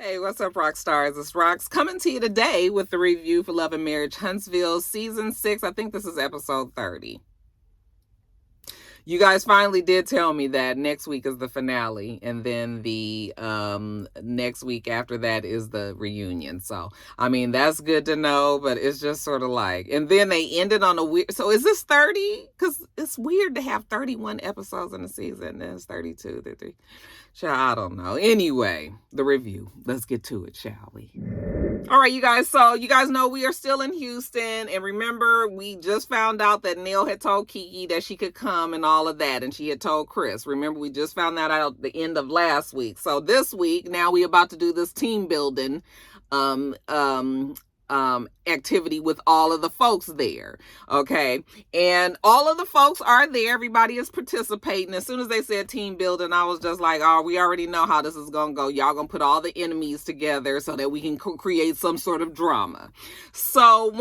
Hey, what's up, rock stars? It's Rox coming to you today with the review for Love and Marriage Huntsville Season 6. I think this is episode 30. You guys finally did tell me that next week is the finale, and then the next week after that is the reunion. So, I mean, that's good to know, but it's just sort of like, and then they ended on a weird, so is this 30? Because it's weird to have 31 episodes in a season, and it's 32, 33. I don't know. Anyway, the review. Let's get to it, shall we? All right, you guys. So you guys know we are still in Houston. And remember, we just found out that Neil had told Kiki that she could come and all of that. And she had told Chris. Remember, we just found that out at the end of last week. So this week, now we about to do this team building activity with all of the folks there. Okay. And all of the folks are there. Everybody is participating. As soon as they said team building, I was just like, oh, we already know how this is going to go. Y'all going to put all the enemies together so that we can create some sort of drama. So,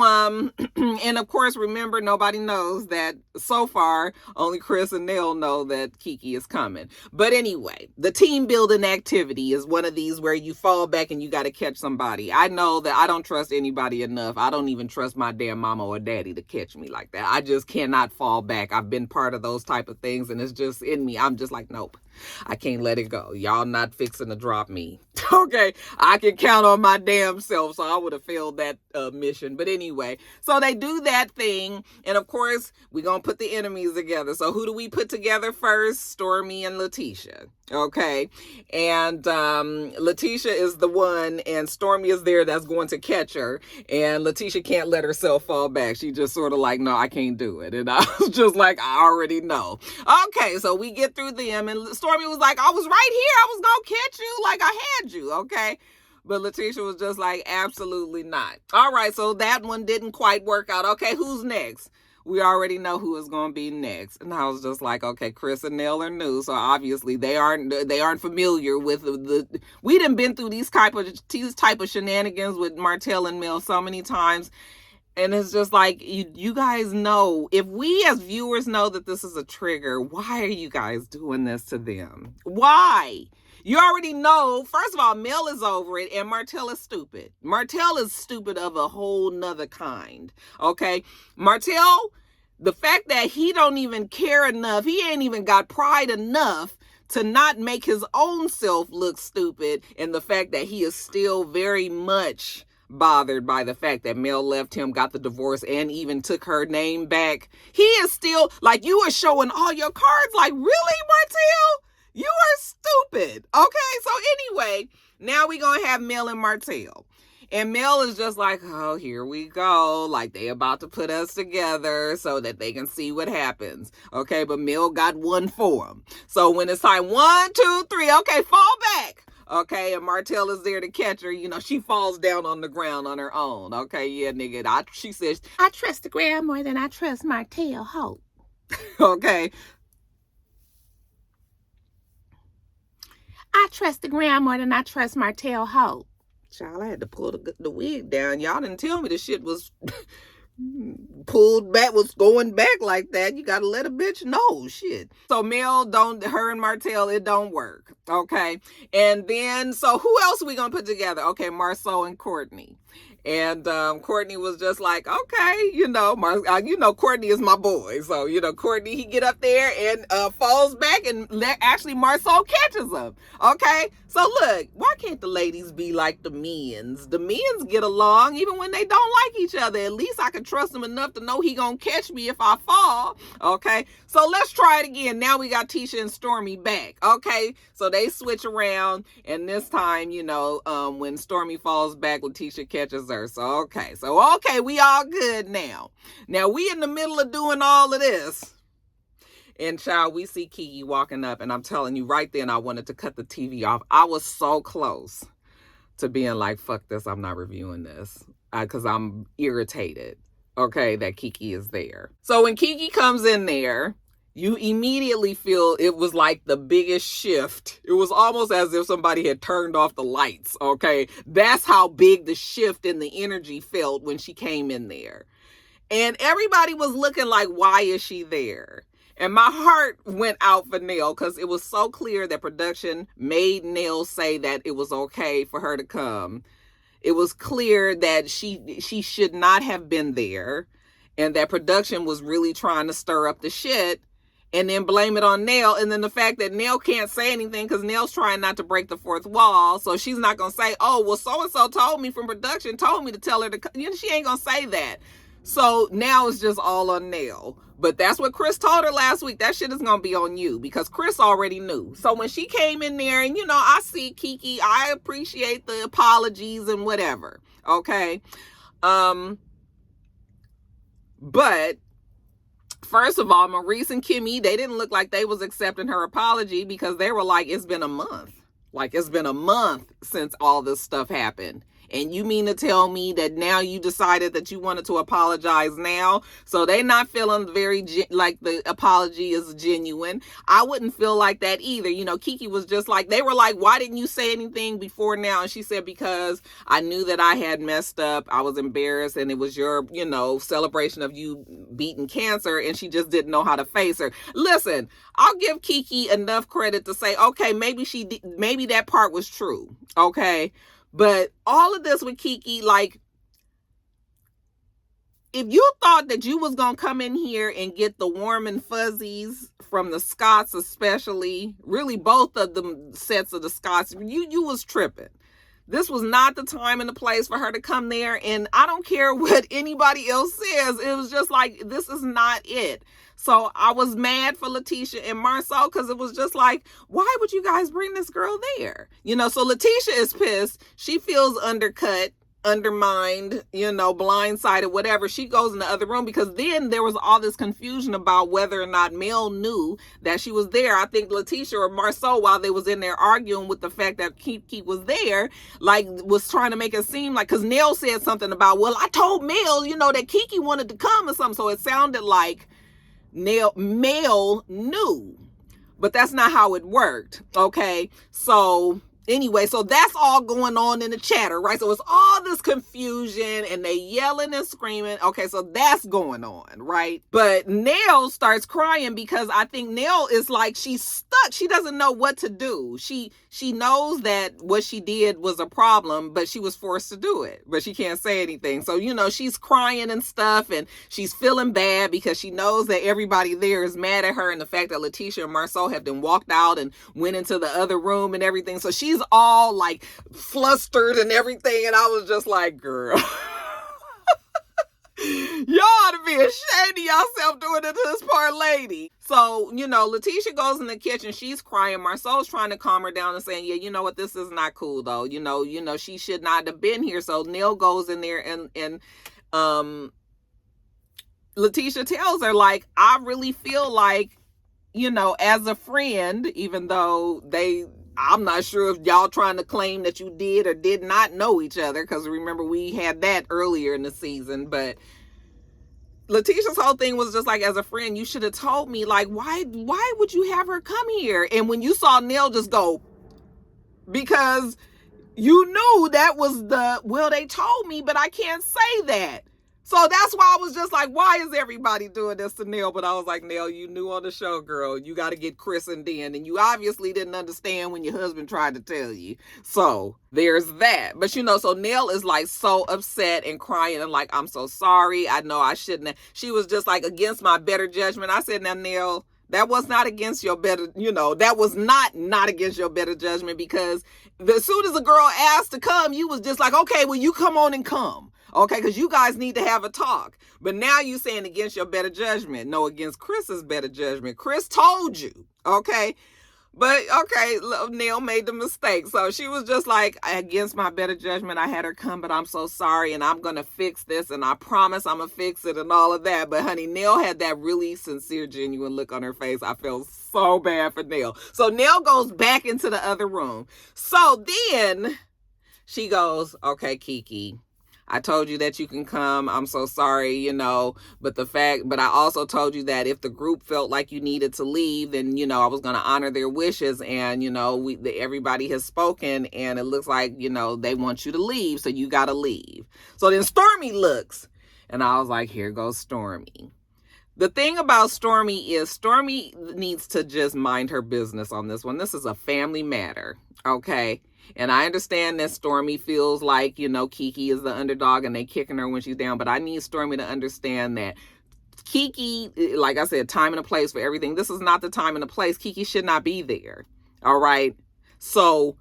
and of course, remember, nobody knows that so far, only Chris and Neil know that Kiki is coming. But anyway, the team building activity is one of these where you fall back and you got to catch somebody. I know that I don't trust anybody enough. I don't even trust my damn mama or daddy to catch me like that. I just cannot fall back. I've been part of those type of things, and it's just in me. I'm just like, nope, I can't let it go. Y'all not fixing to drop me. Okay, I can count on my damn self, so I would have failed that mission. But anyway, so they do that thing, and of course, we're going to put the enemies together. So who do we put together first? Stormy and Letitia. Okay, and Letitia is the one, and Stormy is there that's going to catch her, and Letitia can't let herself fall back. She just sort of like, no, I can't do it. And I was just like, I already know. Okay, so we get through them, and Stormy was like, I was right here. I was going to catch you like I had you, okay? But Letitia was just like, absolutely not. All right, so that one didn't quite work out. Okay, who's next? We already know who is going to be next. And I was just like, okay, Chris and Neil are new, so obviously they aren't familiar with we done been through these type of shenanigans with Martell and Mel so many times. And it's just like, you guys know, if we as viewers know that this is a trigger, why are you guys doing this to them? Why? You already know, first of all, Mel is over it, and Martell is stupid. Martell is stupid of a whole nother kind, okay? Martell, the fact that he don't even care enough, he ain't even got pride enough to not make his own self look stupid, and the fact that he is still very much bothered by the fact that Mel left him, got the divorce, and even took her name back. He is still, like, you are showing all your cards, like, really, Martell? You are stupid. Okay, so anyway, now we're going to have Mel and Martell. And Mel is just like, oh, here we go. Like, they about to put us together so that they can see what happens. Okay, but Mel got one for him. So when it's time, 1, 2, 3, okay, fall back. Okay, and Martell is there to catch her. You know, she falls down on the ground on her own. Okay, yeah, nigga. She says, I trust the ground more than I trust Martell Hope. Okay. I trust the ground more than I trust Martell Hope. Child, I had to pull the wig down. Y'all didn't tell me the shit was pulled back, was going back like that. You gotta let a bitch know, shit. So Mel, her and Martell, it don't work. Okay. And then, so who else are we gonna put together? Okay, Marceau and Courtney. And Courtney was just like, okay, you know, Courtney is my boy. So, you know, Courtney, he get up there and falls back, and actually Marceau catches him. Okay, so look, why can't the ladies be like the men's? The men's get along even when they don't like each other. At least I can trust him enough to know he gonna catch me if I fall. Okay, so let's try it again. Now we got Tisha and Stormy back. Okay, so they switch around, and this time, you know, when Stormy falls back, Letitia catches her. So okay, we all good now. Now we in the middle of doing all of this. And child, we see Kiki walking up, and I'm telling you, right then I wanted to cut the TV off. I was so close to being like, fuck this, I'm not reviewing this. Because I'm irritated, okay, that Kiki is there. So when Kiki comes in there, you immediately feel it was like the biggest shift. It was almost as if somebody had turned off the lights, okay? That's how big the shift in the energy felt when she came in there. And everybody was looking like, why is she there? And my heart went out for Nell because it was so clear that production made Nell say that it was okay for her to come. It was clear that she should not have been there, and that production was really trying to stir up the shit and then blame it on Nell. And then the fact that Nell can't say anything because Nell's trying not to break the fourth wall. So she's not going to say, oh, well, so-and-so told me from production, told me to tell her to, she ain't going to say that. So now it's just all on Nell. But that's what Chris told her last week. That shit is going to be on you because Chris already knew. So when she came in there and, I see Kiki, I appreciate the apologies and whatever. Okay. But first of all, Maurice and Kimmy, they didn't look like they was accepting her apology because they were like, it's been a month. Like, it's been a month since all this stuff happened. And you mean to tell me that now you decided that you wanted to apologize now? So they not feeling very like the apology is genuine. I wouldn't feel like that either. Kiki was just like, they were like, why didn't you say anything before now? And she said, because I knew that I had messed up. I was embarrassed and it was your, celebration of you beating cancer. And she just didn't know how to face her. Listen, I'll give Kiki enough credit to say, okay, maybe that part was true. Okay. But all of this with Kiki, like, if you thought that you was going to come in here and get the warm and fuzzies from the Scots, especially, really both of them sets of the Scots, you was tripping. This was not the time and the place for her to come there. And I don't care what anybody else says. It was just like, this is not it. So I was mad for Letitia and Marcel because it was just like, why would you guys bring this girl there? So Letitia is pissed. She feels undercut, undermined, blindsided, whatever. She goes in the other room because then there was all this confusion about whether or not Mel knew that she was there. I think Letitia or Marcel, while they was in there arguing with the fact that Kiki was there, like was trying to make it seem like, because Nell said something about, well, I told Mel, that Kiki wanted to come or something. So it sounded like Mel knew, but that's not how it worked. Okay. So anyway, so that's all going on in the chatter, right? So it's all this confusion and they yelling and screaming. Okay, so that's going on, right? But Nell starts crying because I think Nell is like, she's stuck. She doesn't know what to do. She knows that what she did was a problem, but she was forced to do it, but she can't say anything. So, she's crying and stuff and she's feeling bad because she knows that everybody there is mad at her and the fact that Letitia and Marcel have then walked out and went into the other room and everything. So she's all like flustered and everything. And I was just like, girl, y'all ought to be ashamed of yourself doing it to this poor lady. So, Letitia goes in the kitchen. She's crying. Marcel's trying to calm her down and saying, yeah, you know what? This is not cool though. She should not have been here. So Neil goes in there and Letitia tells her, like, I really feel like, as a friend, even though I'm not sure if y'all trying to claim that you did or did not know each other, because remember we had that earlier in the season, but Letitia's whole thing was just like, as a friend, you should have told me, like, why would you have her come here? And when you saw Neil just go, because you knew that was well, they told me, but I can't say that. So that's why I was just like, why is everybody doing this to Neil? But I was like, Neil, you knew on the show, girl. You got to get christened in. And you obviously didn't understand when your husband tried to tell you. So there's that. But, so Neil is like so upset and crying and like, I'm so sorry. I know I shouldn't have. She was just like, against my better judgment. I said, now, Neil, that was not against your better, that was not against your better judgment, because as soon as a girl asked to come, you was just like, okay, well, you come on and come. Okay, because you guys need to have a talk. But now you saying against your better judgment. No, against Chris's better judgment. Chris told you. Okay. But, okay, Neil made the mistake. So she was just like, against my better judgment, I had her come, but I'm so sorry, and I'm going to fix this, and I promise I'm going to fix it, and all of that. But, honey, Neil had that really sincere, genuine look on her face. I felt so bad for Neil. So Neil goes back into the other room. So then she goes, okay, Kiki, I told you that you can come. I'm so sorry, but I also told you that if the group felt like you needed to leave, then, I was going to honor their wishes. And, everybody has spoken and it looks like, they want you to leave. So you got to leave. So then Stormy looks and I was like, here goes Stormy. The thing about Stormi is Stormi needs to just mind her business on this one. This is a family matter, okay? And I understand that Stormi feels like, Kiki is the underdog and they kicking her when she's down, but I need Stormi to understand that Kiki, like I said, time and a place for everything. This is not the time and the place. Kiki should not be there, all right? So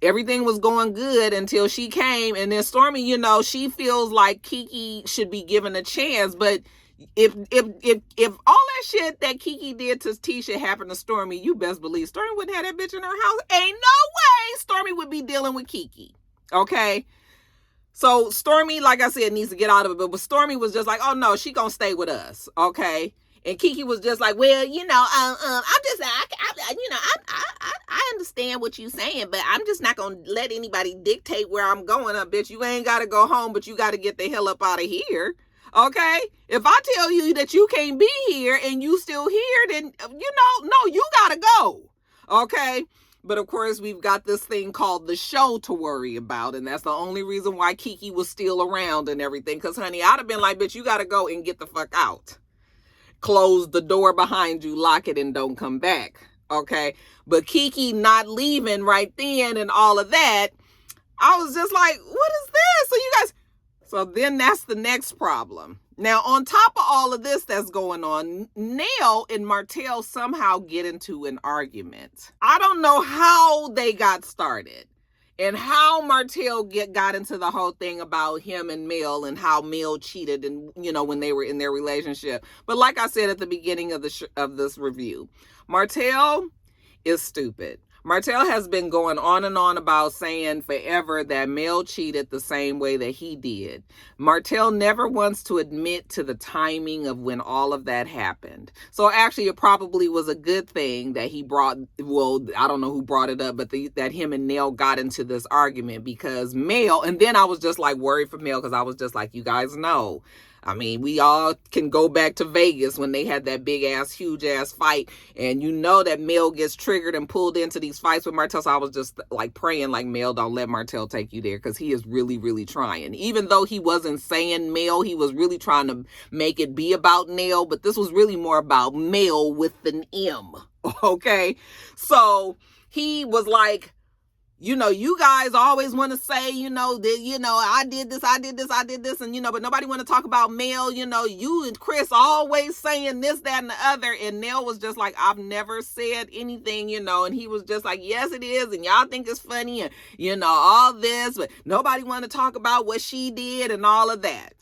everything was going good until she came, and then Stormi, she feels like Kiki should be given a chance, but if all that shit that Kiki did to Tisha happened to Stormi, you best believe Stormi wouldn't have that bitch in her house. Ain't no way Stormi would be dealing with Kiki. Okay? So Stormi, like I said, needs to get out of it. But Stormi was just like, oh no, she gonna stay with us. Okay? And Kiki was just like, well, I understand what you're saying, but I'm just not gonna let anybody dictate where I'm going. Bitch, you ain't gotta go home, but you gotta get the hell up out of here. Okay? If I tell you that you can't be here and you still here, then, no, you gotta go. Okay? But of course, we've got this thing called the show to worry about. And that's the only reason why Kiki was still around and everything. Because, honey, I'd have been like, bitch, you gotta go and get the fuck out. Close the door behind you, lock it, and don't come back. Okay? But Kiki not leaving right then and all of that, I was just like, what is this? So then that's the next problem. Now, on top of all of this that's going on, Nell and Martell somehow get into an argument. I don't know how they got started and how Martell got into the whole thing about him and Mel and how Mel cheated and, when they were in their relationship. But like I said at the beginning of this review, Martell is stupid. Martell has been going on and on about saying forever that Mel cheated the same way that he did. Martell never wants to admit to the timing of when all of that happened. So actually, it probably was a good thing that he brought, I don't know who brought it up, but that him and Nell got into this argument because Mel, and then I was just like worried for Mel because I was just like, you guys know. I mean, we all can go back to Vegas when they had that big ass, huge ass fight. And that Mel gets triggered and pulled into these fights with Martell. So I was just like praying like, Mel, don't let Martell take you there. Because he is really, really trying. Even though he wasn't saying Mel, he was really trying to make it be about Nell. But this was really more about Mel with an M. Okay? So he was like, you guys always want to say, I did this, and, but nobody want to talk about Mel, you and Chris always saying this, that, and the other, and Nell was just like, I've never said anything, and he was just like, yes, it is, and y'all think it's funny, and, all this, but nobody want to talk about what she did and all of that.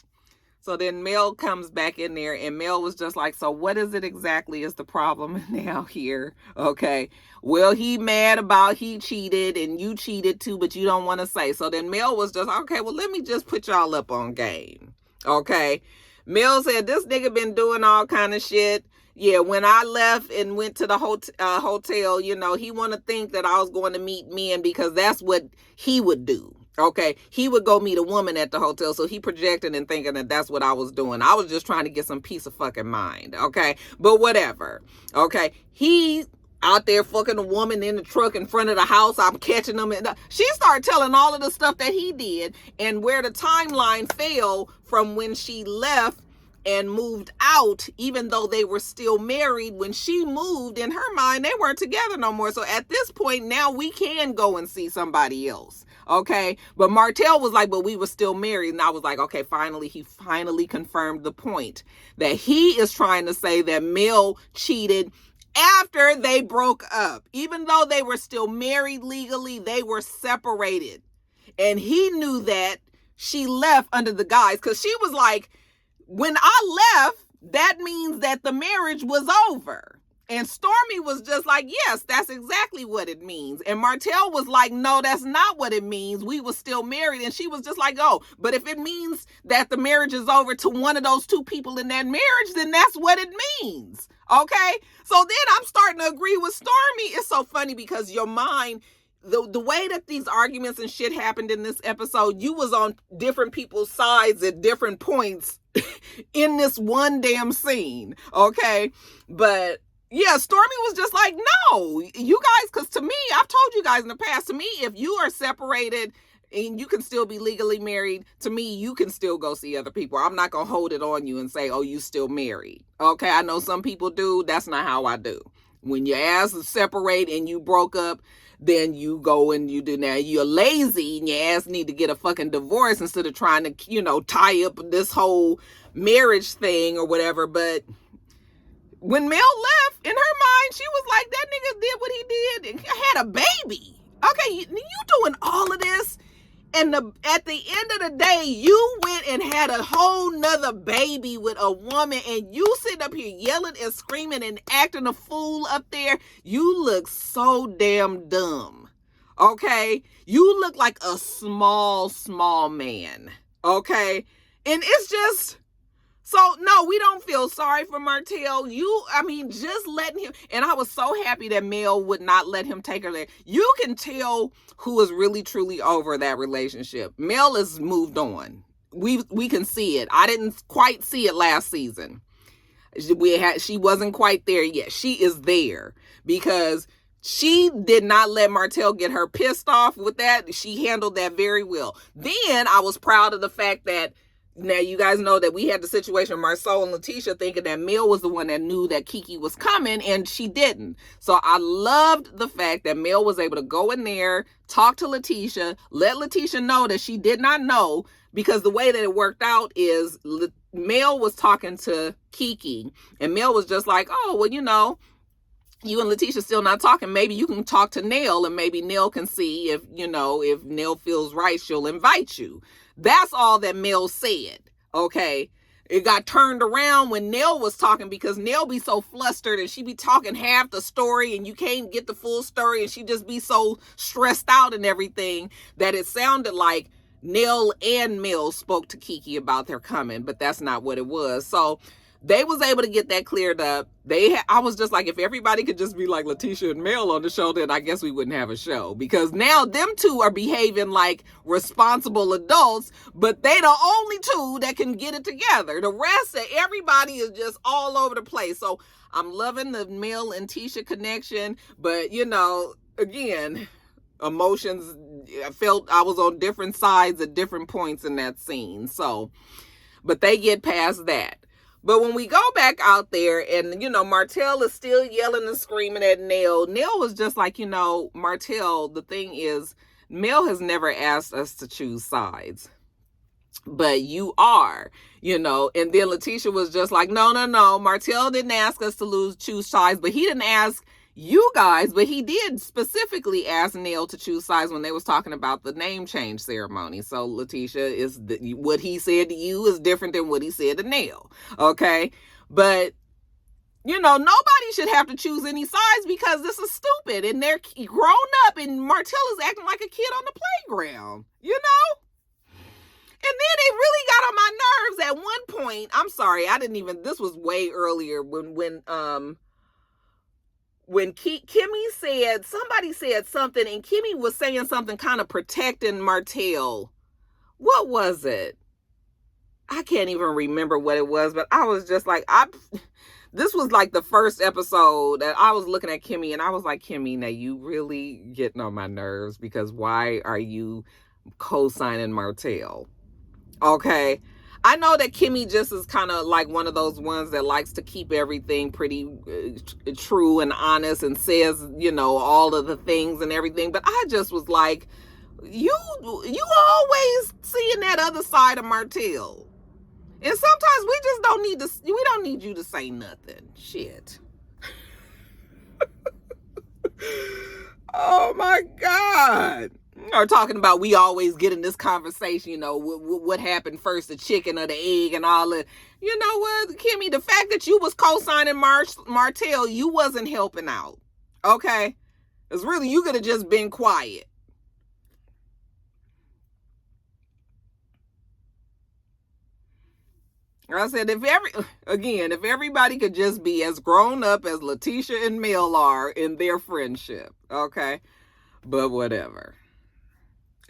So then Mel comes back in there and Mel was just like, so what is it exactly is the problem now here? Okay. Well, he mad about he cheated and you cheated too, but you don't want to say. So then Mel was just, okay, well, let me just put y'all up on game. Okay. Mel said, this nigga been doing all kind of shit. Yeah, when I left and went to the hotel, he want to think that I was going to meet men because that's what he would do. Okay, he would go meet a woman at the hotel, so he projected and thinking that that's what I was doing. I was just trying to get some peace of fucking mind, okay? But whatever, okay? He out there fucking a woman in the truck in front of the house. I'm catching them. And she started telling all of the stuff that he did and where the timeline fell from when she left and moved out, even though they were still married. When she moved, in her mind, they weren't together no more. So at this point, now we can go and see somebody else. Okay, but Martell was like, but we were still married. And I was like, okay, he finally confirmed the point that he is trying to say that Mel cheated after they broke up. Even though they were still married legally, they were separated. And he knew that she left under the guise because she was like, when I left, that means that the marriage was over. And Stormi was just like, yes, that's exactly what it means. And Martell was like, no, that's not what it means. We were still married. And she was just like, oh, but if it means that the marriage is over to one of those two people in that marriage, then that's what it means. Okay? So then I'm starting to agree with Stormi. It's so funny because your mind, the way that these arguments and shit happened in this episode, you was on different people's sides at different points in this one damn scene. Okay? But yeah, Stormi was just like, no, you guys, because to me, I've told you guys in the past, to me, if you are separated and you can still be legally married, to me, you can still go see other people. I'm not going to hold it on you and say, oh, you still married. Okay, I know some people do. That's not how I do. When your ass is separate and you broke up, then you go and you do. Now you're lazy and your ass need to get a fucking divorce instead of trying to, tie up this whole marriage thing or whatever. But when Mel left, in her mind, she was like, that nigga did what he did and had a baby. Okay, you doing all of this, and at the end of the day, you went and had a whole nother baby with a woman, and you sitting up here yelling and screaming and acting a fool up there. You look so damn dumb. Okay? You look like a small man. Okay? And it's just... So, no, we don't feel sorry for Martell. Just letting him... And I was so happy that Mel would not let him take her there. You can tell who is really, truly over that relationship. Mel has moved on. We can see it. I didn't quite see it last season. She wasn't quite there yet. She is there because she did not let Martell get her pissed off with that. She handled that very well. Then I was proud of the fact that now, you guys know that we had the situation of Marceau and Letitia thinking that Mel was the one that knew that Kiki was coming, and she didn't. So I loved the fact that Mel was able to go in there, talk to Letitia, let Letitia know that she did not know, because the way that it worked out is Mel was talking to Kiki, and Mel was just like, oh, well, you and Letitia still not talking. Maybe you can talk to Nell, and maybe Nell can see if Nell feels right, she'll invite you. That's all that Mel said, okay? It got turned around when Nell was talking, because Nell be so flustered and she be talking half the story and you can't get the full story, and she just be so stressed out and everything that it sounded like Nell and Mel spoke to Kiki about their coming, but that's not what it was. So they was able to get that cleared up. I was just like, if everybody could just be like Letitia and Mel on the show, then I guess we wouldn't have a show, because now them two are behaving like responsible adults, but they the only two that can get it together. The rest of everybody is just all over the place. So I'm loving the Mel and Tisha connection, but again, emotions, I felt I was on different sides at different points in that scene. So, but they get past that. But when we go back out there and, Martell is still yelling and screaming at Nell, Nell was just like, Martell, the thing is, Mel has never asked us to choose sides, but you are, and then Letitia was just like, no, Martell didn't ask us to choose sides, but he didn't ask you guys, but he did specifically ask Nell to choose sides when they was talking about the name change ceremony. So Letitia, what he said to you is different than what he said to Nell. Okay. But nobody should have to choose any sides, because this is stupid and they're grown up, and Martell is acting like a kid on the playground, And then it really got on my nerves at one point. I'm sorry, this was way earlier when Kimmy said, somebody said something, and Kimmy was saying something kind of protecting Martell. What was it? I can't even remember what it was, but I was just like, this was like the first episode that I was looking at Kimmy, and I was like, Kimmy, now you really getting on my nerves, because why are you co-signing Martell? Okay. I know that Kimmy just is kind of like one of those ones that likes to keep everything pretty true and honest, and says, all of the things and everything. But I just was like, you always seeing that other side of Martell. And sometimes we don't need you to say nothing. Shit. Oh my God. Or talking about, we always get in this conversation, what happened first, the chicken or the egg and all that. You know what, Kimmy, the fact that you was co-signing Martell, you wasn't helping out. Okay? It's really, you could have just been quiet. I said, if everybody could just be as grown up as Letitia and Mel are in their friendship. Okay? But whatever.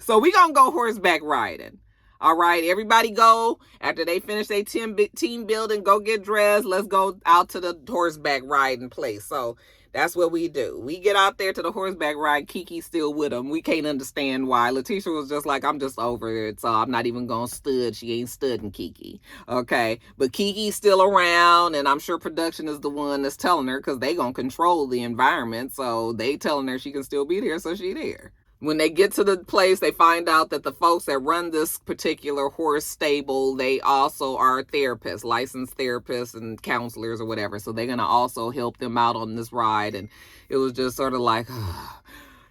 So we gonna go horseback riding. All right, everybody go. After they finish their team building, go get dressed. Let's go out to the horseback riding place. So that's what we do. We get out there to the horseback ride. Kiki's still with them. We can't understand why. Letitia was just like, I'm just over it, so I'm not even going to stud. She ain't studding Kiki. Okay? But Kiki's still around, and I'm sure production is the one that's telling her, because they going to control the environment, so they telling her she can still be there, so she there. When they get to the place, they find out that the folks that run this particular horse stable, they also are therapists, licensed therapists and counselors or whatever. So they're going to also help them out on this ride. And it was just sort of like, oh,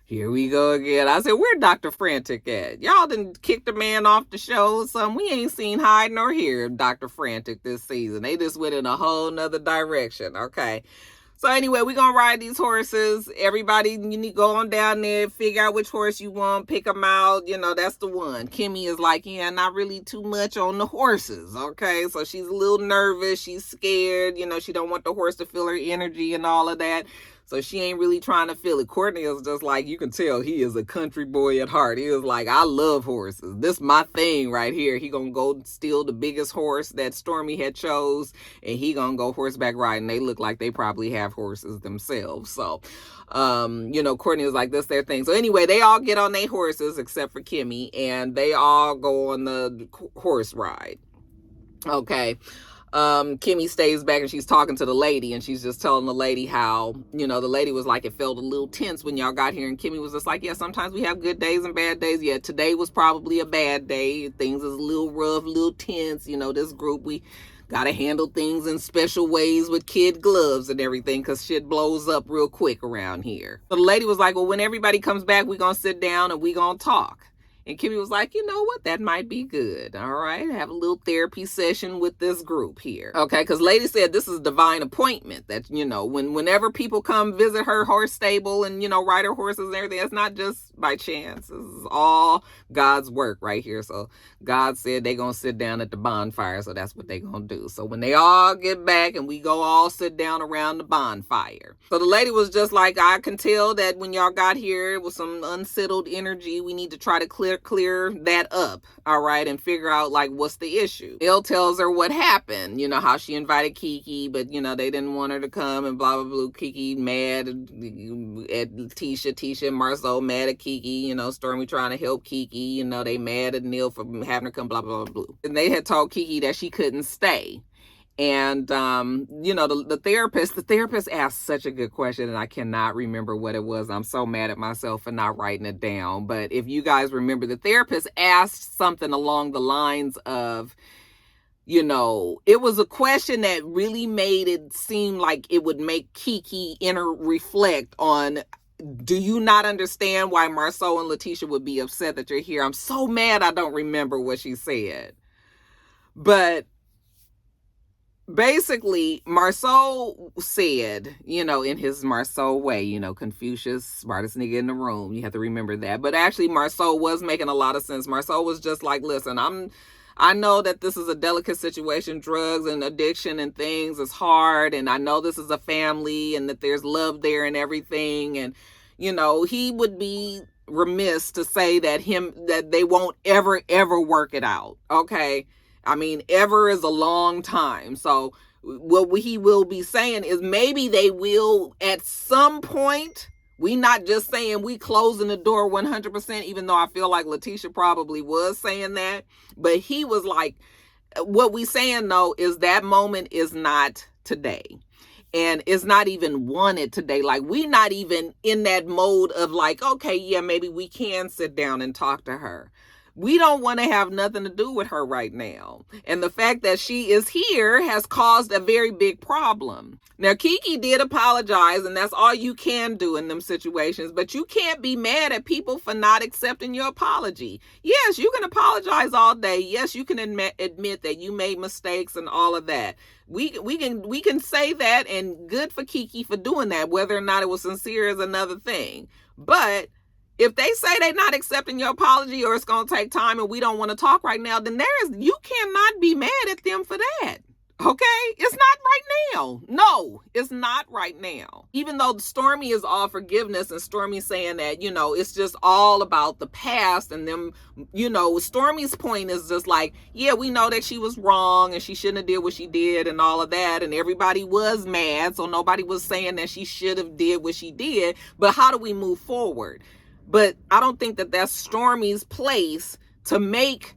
here we go again. I said, where Dr. Frantic at? Y'all didn't kick the man off the show or something. We ain't seen hide nor hear Dr. Frantic this season. They just went in a whole nother direction. Okay. So anyway, we're going to ride these horses. Everybody, you need to go on down there, figure out which horse you want, pick them out. You know, that's the one. Kimmy is like, yeah, not really too much on the horses. Okay, so she's a little nervous. She's scared. You know, she don't want the horse to feel her energy and all of that. So she ain't really trying to feel it. Courtney is just like, you can tell he is a country boy at heart. He is like, I love horses. This is my thing right here. He gonna go steal the biggest horse that Stormy had chose, and he gonna go horseback riding. They look like they probably have horses themselves. So, you know, Courtney was like, that's their thing. So anyway, they all get on their horses except for Kimmy, and they all go on the horse ride. Okay. Kimmy stays back and she's talking to the lady, and she's just telling the lady how, you know, the lady was like, it felt a little tense when y'all got here, and Kimmy was just like, yeah, sometimes we have good days and bad days. Yeah, today was probably a bad day. Things is a little rough, a little tense. You know, this group, we gotta handle things in special ways with kid gloves and everything, because shit blows up real quick around here. So the lady was like, well, when everybody comes back, we're gonna sit down and we're gonna talk. And Kimmy was like, you know what? That might be good. All right. Have a little therapy session with this group here. Okay. Because Lady said this is a divine appointment that, you know, whenever people come visit her horse stable and, you know, ride her horses and everything, it's not just by chance. This is all God's work right here. So God said they're going to sit down at the bonfire. So that's what they're going to do. So when they all get back and we go all sit down around the bonfire. So the lady was just like, I can tell that when y'all got here, it was some unsettled energy. We need to try to clear that up, all right, and figure out like what's the issue. Elle tells her what happened, you know, how she invited Kiki, but you know they didn't want her to come and blah blah blah. Kiki mad at Tisha, Marceau mad at Kiki, you know, Stormy trying to help Kiki, you know, they mad at Neil for having her come, blah blah blah blah. And they had told Kiki that she couldn't stay. And, you know, the therapist asked such a good question, and I cannot remember what it was. I'm so mad at myself for not writing it down. But if you guys remember, the therapist asked something along the lines of, you know, it was a question that really made it seem like it would make Kiki reflect on, do you not understand why Marceau and Letitia would be upset that you're here? I'm so mad I don't remember what she said. But basically, Marceau said, you know, in his Marceau way, you know, Confucius, smartest nigga in the room. You have to remember that. But actually, Marceau was making a lot of sense. Marceau was just like, listen, I know that this is a delicate situation. Drugs and addiction and things is hard. And I know this is a family and that there's love there and everything. And, you know, he would be remiss to say that they won't ever work it out. Okay. I mean, ever is a long time. So what he will be saying is maybe they will at some point. We not just saying we closing the door 100%, even though I feel like Letitia probably was saying that. But he was like, what we saying though is that moment is not today. And it's not even wanted today. Like, we not even in that mode of like, okay, yeah, maybe we can sit down and talk to her. We don't want to have nothing to do with her right now. And the fact that she is here has caused a very big problem. Now, Kiki did apologize, and that's all you can do in them situations. But you can't be mad at people for not accepting your apology. Yes, you can apologize all day. Yes, you can admit that you made mistakes and all of that. We can say that, and good for Kiki for doing that. Whether or not it was sincere is another thing. But if they say they're not accepting your apology, or it's going to take time and we don't want to talk right now, then you cannot be mad at them for that. Okay, it's not right now. No, it's not right now. Even though Stormy is all forgiveness and Stormy saying that, it's just all about the past and them, Stormy's point is just like, yeah, we know that she was wrong and she shouldn't have did what she did and all of that. And everybody was mad. So nobody was saying that she should have did what she did. But how do we move forward? But I don't think that that's Stormy's place to make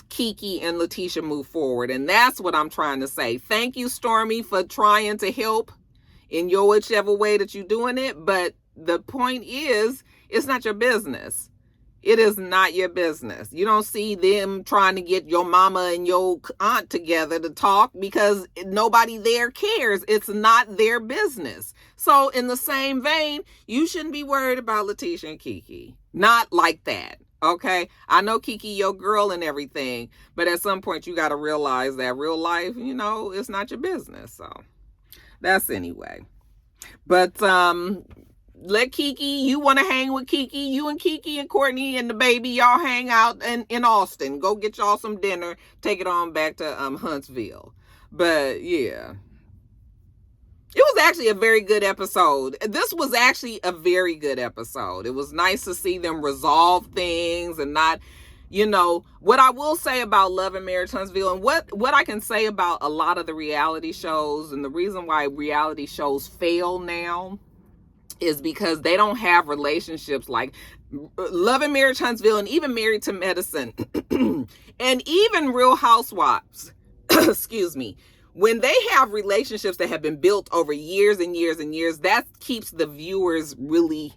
Kiki and Letitia move forward. And that's what I'm trying to say. Thank you, Stormy, for trying to help in your whichever way that you're doing it. But the point is, it's not your business. It is not your business. You don't see them trying to get your mama and your aunt together to talk because nobody there cares. It's not their business. So in the same vein, you shouldn't be worried about Letitia and Kiki. Not like that. Okay, I know Kiki your girl and everything, but at some point you got to realize that real life, it's not your business. So that's anyway. But let Kiki, you want to hang with Kiki, you and Kiki and Courtney and the baby, y'all hang out in Austin. Go get y'all some dinner, take it on back to Huntsville. But yeah. It was actually a very good episode. This was actually a very good episode. It was nice to see them resolve things and not, what I will say about Love and Marriage Huntsville and what I can say about a lot of the reality shows and the reason why reality shows fail now is because they don't have relationships like Love and Marriage Huntsville and even Married to Medicine and even Real Housewives. Excuse me. When they have relationships that have been built over years and years and years, that keeps the viewers really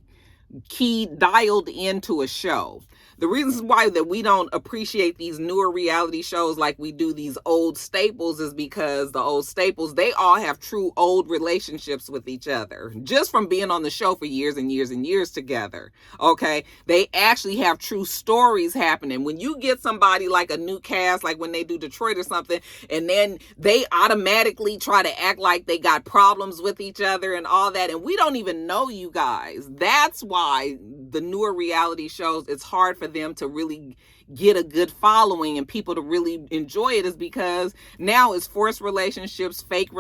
dialed into a show. The reasons why that we don't appreciate these newer reality shows like we do these old staples is because the old staples, they all have true old relationships with each other just from being on the show for years and years and years together. Okay, they actually have true stories happening. When you get somebody like a new cast, like when they do Detroit or something, and then they automatically try to act like they got problems with each other and all that, and we don't even know you guys. That's why the newer reality shows, it's hard for them to really get a good following and people to really enjoy it, is because now it's forced relationships, fake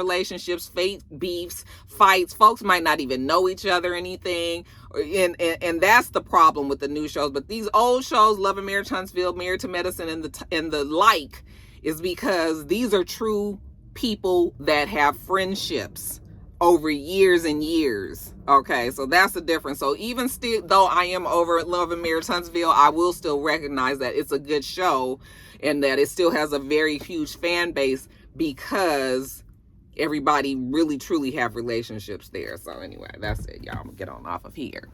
beefs, fights. Folks might not even know each other, anything. And that's the problem with the new shows. But these old shows, Love and Marriage Huntsville, Married to Medicine, and the like, is because these are true people that have friendships over years and years. Okay, so that's the difference. So even still, though I am over Love and Marriage Huntsville, I will still recognize that it's a good show and that it still has a very huge fan base because everybody really truly have relationships there. So anyway, that's it, y'all. I'm gonna get on off of here.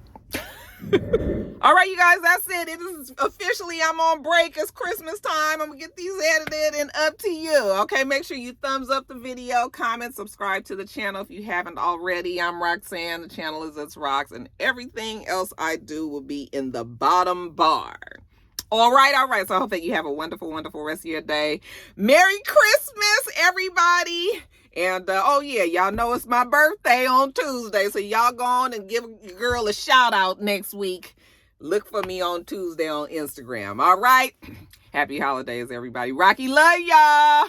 All right, you guys, that's it. It is officially, I'm on break. It's Christmas time. I'm gonna get these edited and up to you. Okay, make sure you thumbs up the video, comment, subscribe to the channel if you haven't already. I'm Roxanne. The channel is itsrox, and everything else I do will be in the bottom bar. All right. So I hope that you have a wonderful, wonderful rest of your day. Merry Christmas, everybody. And, oh yeah, y'all know it's my birthday on Tuesday. So y'all go on and give your girl a shout out next week. Look for me on Tuesday on Instagram. All right. Happy holidays, everybody. Rocky, love y'all.